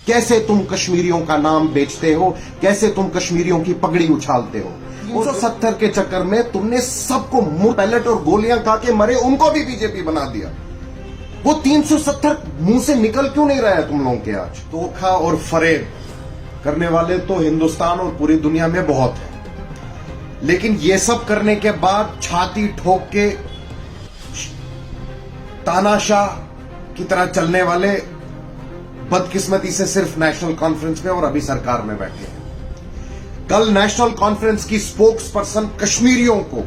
कैसे तुम कश्मीरियों का नाम बेचते हो, कैसे तुम कश्मीरियों की पगड़ी उछालते हो। 370 के चक्कर में तुमने सबको मुंह पैलेट और गोलियां खा के मरे उनको भी बीजेपी बना दिया। वो 370 मुंह से निकल क्यों नहीं रहा है तुम लोगों के आज। धोखा और फरेब करने वाले तो हिंदुस्तान और पूरी दुनिया में बहुत है, लेकिन ये सब करने के बाद छाती ठोक के तानाशाह की तरह चलने वाले बदकिस्मती से सिर्फ नेशनल कॉन्फ्रेंस में और अभी सरकार में बैठे हैं। कल नेशनल कॉन्फ्रेंस की स्पोक्स पर्सन कश्मीरियों को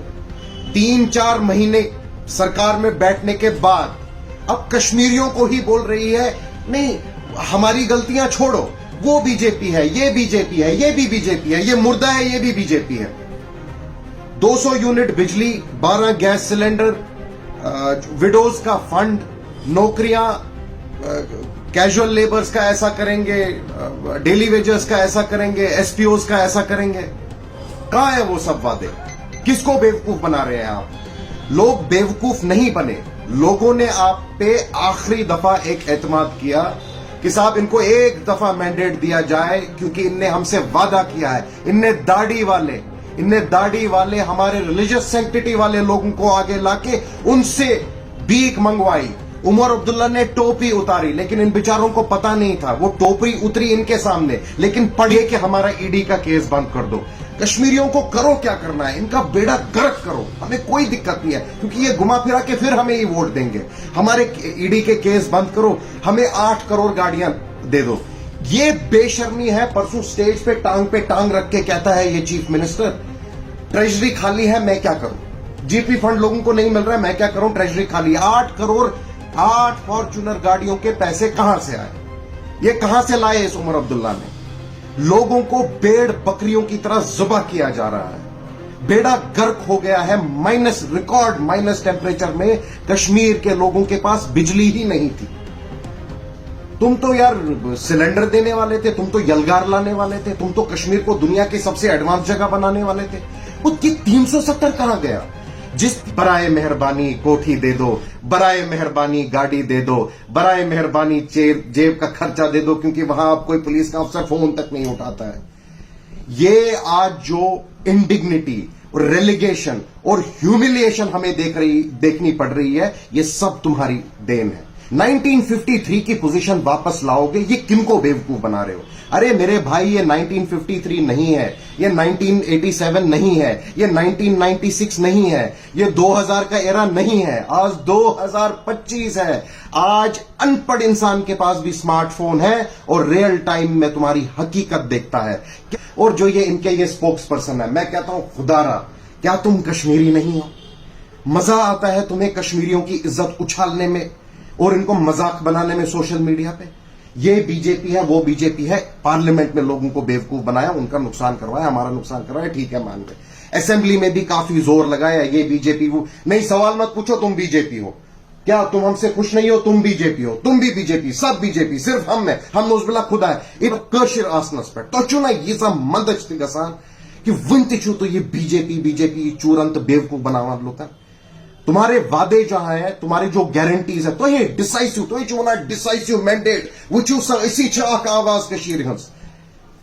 3-4 महीने सरकार में बैठने के बाद अब कश्मीरियों को ही बोल रही है, नहीं हमारी गलतियां छोड़ो, वो बीजेपी है, ये बीजेपी है, ये भी बीजेपी है, ये मुर्दा है, ये भी बीजेपी है। 200 यूनिट बिजली, 12 गैस सिलेंडर, विडोज का फंड, नौकरियां, कैजुअल लेबर्स का ऐसा करेंगे, डेली वेजर्स का ऐसा करेंगे, एसपीओज का ऐसा करेंगे। कहां है वो सब वादे? किसको बेवकूफ बना रहे हैं आप? लोग बेवकूफ नहीं बने, लोगों ने आप पे आखिरी दफा एक एतमाद किया कि साहब इनको एक दफा मैंडेट दिया जाए, क्योंकि इनने हमसे वादा किया है। इनने दाढ़ी वाले हमारे रिलीजियस सैंक्टिटी वाले लोगों को आगे लाके उनसे भीख मंगवाई। उमर अब्दुल्ला ने टोपी उतारी, लेकिन इन बेचारों को पता नहीं था, वो टोपी उतरी इनके सामने, लेकिन पढ़े कि हमारा ईडी का केस बंद कर दो। कश्मीरियों को करो क्या करना है, इनका बेड़ा गर्क करो, हमें कोई दिक्कत नहीं है, क्योंकि ये घुमा फिरा के फिर हमें ही वोट देंगे। हमारे ईडी के केस बंद करो, हमें 8 करोड़ गाड़ियां दे दो। ये बेशर्मी है। परसों स्टेज पे टांग रख के कहता है ये चीफ मिनिस्टर, ट्रेजरी खाली है, मैं क्या करूं, जीपी फंड लोगों को नहीं मिल रहा है, मैं क्या करूं, ट्रेजरी खाली। 8 करोड़ 8 फॉर्च्यूनर गाड़ियों के पैसे कहां से आए? ये कहां से लाए इस उमर अब्दुल्ला ने? लोगों को भेड़ बकरियों की तरह ज़ुबा किया जा रहा है। बेड़ा गर्क हो गया है। रिकॉर्ड माइनस टेम्परेचर में कश्मीर के लोगों के पास बिजली ही नहीं थी। तुम तो यार सिलेंडर देने वाले थे, तुम तो यलगार लाने वाले थे, तुम तो कश्मीर को दुनिया की सबसे एडवांस जगह बनाने वाले थे। वो 370 कहां गया? जिस बराए मेहरबानी कोठी दे दो, बराए मेहरबानी गाड़ी दे दो, बराए मेहरबानी जेब का खर्चा दे दो, क्योंकि वहां अब कोई पुलिस का अफसर फोन तक नहीं उठाता है। ये आज जो इंडिग्निटी और रेलिगेशन और ह्यूमिलिएशन हमें देखनी पड़ रही है, ये सब तुम्हारी देन है। 1953 की पोजीशन वापस लाओगे, ये किनको बेवकूफ बना रहे हो? अरे मेरे भाई, ये 1953 नहीं है, ये 1987 नहीं है, ये 1996 नहीं है, ये 2000 का एरा नहीं है। आज 2025 है। आज अनपढ़ इंसान के पास भी स्मार्टफोन है और रियल टाइम में तुम्हारी हकीकत देखता है। और जो ये स्पोक्स पर्सन है, मैं कहता हूं खुदारा, क्या तुम कश्मीरी नहीं हो? मजा आता है तुम्हें कश्मीरियों की इज्जत उछालने में और इनको मजाक बनाने में सोशल मीडिया पे? ये बीजेपी है, वो बीजेपी है। पार्लियामेंट में लोगों को बेवकूफ बनाया, उनका नुकसान करवाया, हमारा नुकसान करवाया, ठीक है मान गए। असेंबली में भी काफी जोर लगाया, ये बीजेपी वो नहीं। सवाल मत पूछो तुम बीजेपी हो क्या, तुम हमसे खुश नहीं हो, तुम बीजेपी हो, तुम भी बीजेपी, सब बीजेपी, सिर्फ हम नौजबिल्ला खुदा है। एक कर्शिर आसनस पे तो चुना ये मंदच थी गसान कि वंत छू तो ये बीजेपी चूरंत बेवकूफ बनावा लोग। तुम्हारे वादे जहां है, तुम्हारी जो गारंटीज है, तो ये डिसाइसिव, तो ये चुना डिसाइसिव मैंडेट वुचू इसी चाक आवाज कशीर हंस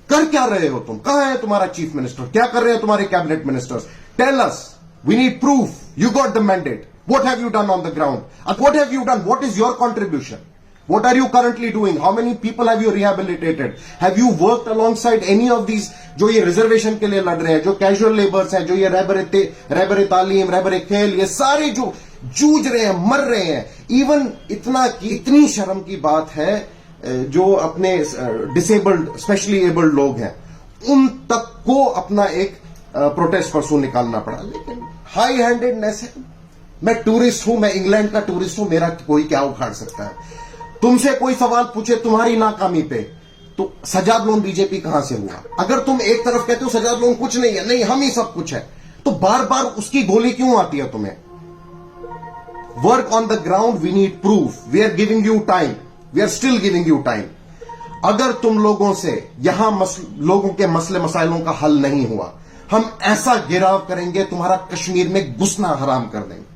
कर क्या रहे हो तुम? कहां है तुम्हारा चीफ मिनिस्टर? क्या कर रहे हैं तुम्हारे cabinet ministers? Tell us, we need proof. You got the mandate, what have you done on the ground? What have you done? What is your contribution? What are you currently doing? How many people have you rehabilitated? Have you worked alongside any of these जो ये reservation के लिए लड़ रहे हैं, जो casual labours हैं, जो ये रहबर तालीम, रहबर खेल, ये सारे जो जूझ रहे हैं, मर रहे हैं। इवन इतनी शर्म की बात है, जो अपने डिसेबल्ड, स्पेशली एबल्ड लोग हैं, उन तक को अपना एक प्रोटेस्ट परसों निकालना पड़ा। लेकिन हाई हैंडेडनेस है। मैं टूरिस्ट हूं, मैं इंग्लैंड का टूरिस्ट हूं, मेरा कोई क्या उखाड़ सकता है? तुमसे कोई सवाल पूछे तुम्हारी नाकामी पे, तो सजाद लोन बीजेपी कहां से हुआ? अगर तुम एक तरफ कहते हो सजाद लोन कुछ नहीं है, नहीं हम ही सब कुछ है, तो बार बार उसकी गोली क्यों आती है तुम्हें? Work on the ground, we need proof, we are giving you time, we are still giving you time. अगर तुम लोगों से यहां लोगों के मसले मसाइलों का हल नहीं हुआ, हम ऐसा गिराव करेंगे, तुम्हारा कश्मीर में घुसना हराम कर देंगे।